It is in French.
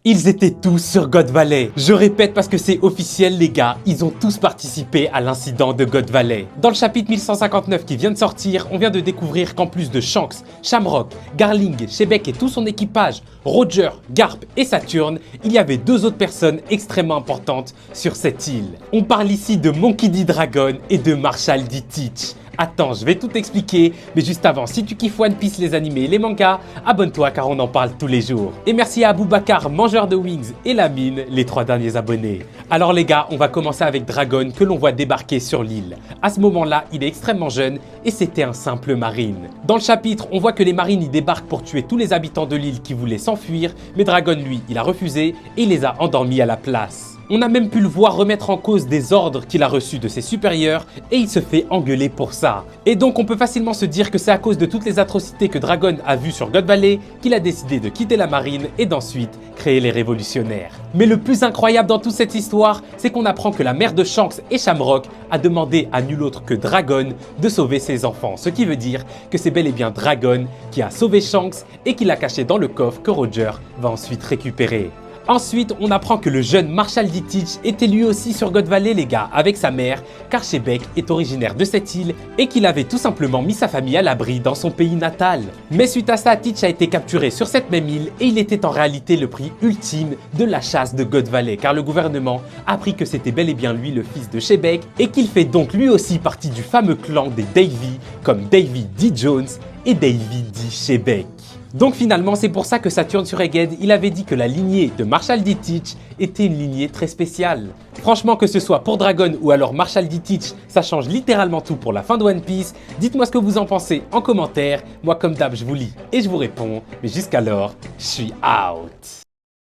Ils étaient tous sur God Valley. Je répète parce que c'est officiel les gars, ils ont tous participé à l'incident de God Valley. Dans le chapitre 1159 qui vient de sortir, on vient de découvrir qu'en plus de Shanks, Shamrock, Garling, Shebeck et tout son équipage, Roger, Garp et Saturn, il y avait deux autres personnes extrêmement importantes sur cette île. On parle ici de Monkey D. Dragon et de Marshall D. Teach. Attends, je vais tout expliquer, mais juste avant, si tu kiffes One Piece, les animés et les mangas, abonne-toi car on en parle tous les jours. Et merci à Aboubacar, mangeur de wings, et Lamine, les 3 derniers abonnés. Alors les gars, on va commencer avec Dragon que l'on voit débarquer sur l'île. À ce moment-là, il est extrêmement jeune et c'était un simple marine. Dans le chapitre, on voit que les marines y débarquent pour tuer tous les habitants de l'île qui voulaient s'enfuir, mais Dragon lui, il a refusé et il les a endormis à la place. On a même pu le voir remettre en cause des ordres qu'il a reçus de ses supérieurs et il se fait engueuler pour ça. Et donc on peut facilement se dire que c'est à cause de toutes les atrocités que Dragon a vues sur God Valley qu'il a décidé de quitter la marine et d'ensuite créer les révolutionnaires. Mais le plus incroyable dans toute cette histoire, c'est qu'on apprend que la mère de Shanks et Shamrock a demandé à nul autre que Dragon de sauver ses enfants. Ce qui veut dire que c'est bel et bien Dragon qui a sauvé Shanks et qui l'a caché dans le coffre que Roger va ensuite récupérer. Ensuite, on apprend que le jeune Marshall D. Teach était lui aussi sur God Valley les gars, avec sa mère, car Shebeck est originaire de cette île et qu'il avait tout simplement mis sa famille à l'abri dans son pays natal. Mais suite à ça, Teach a été capturé sur cette même île et il était en réalité le prix ultime de la chasse de God Valley, car le gouvernement a appris que c'était bel et bien lui le fils de Shebeck et qu'il fait donc lui aussi partie du fameux clan des Davy, comme Davy D. Jones et Davy D. Shebeck. Donc finalement, c'est pour ça que Saturn sur Egghead, il avait dit que la lignée de Marshall D. Teach était une lignée très spéciale. Franchement, que ce soit pour Dragon ou alors Marshall D. Teach, ça change littéralement tout pour la fin de One Piece. Dites-moi ce que vous en pensez en commentaire. Moi, comme d'hab, je vous lis et je vous réponds. Mais jusqu'alors, je suis out.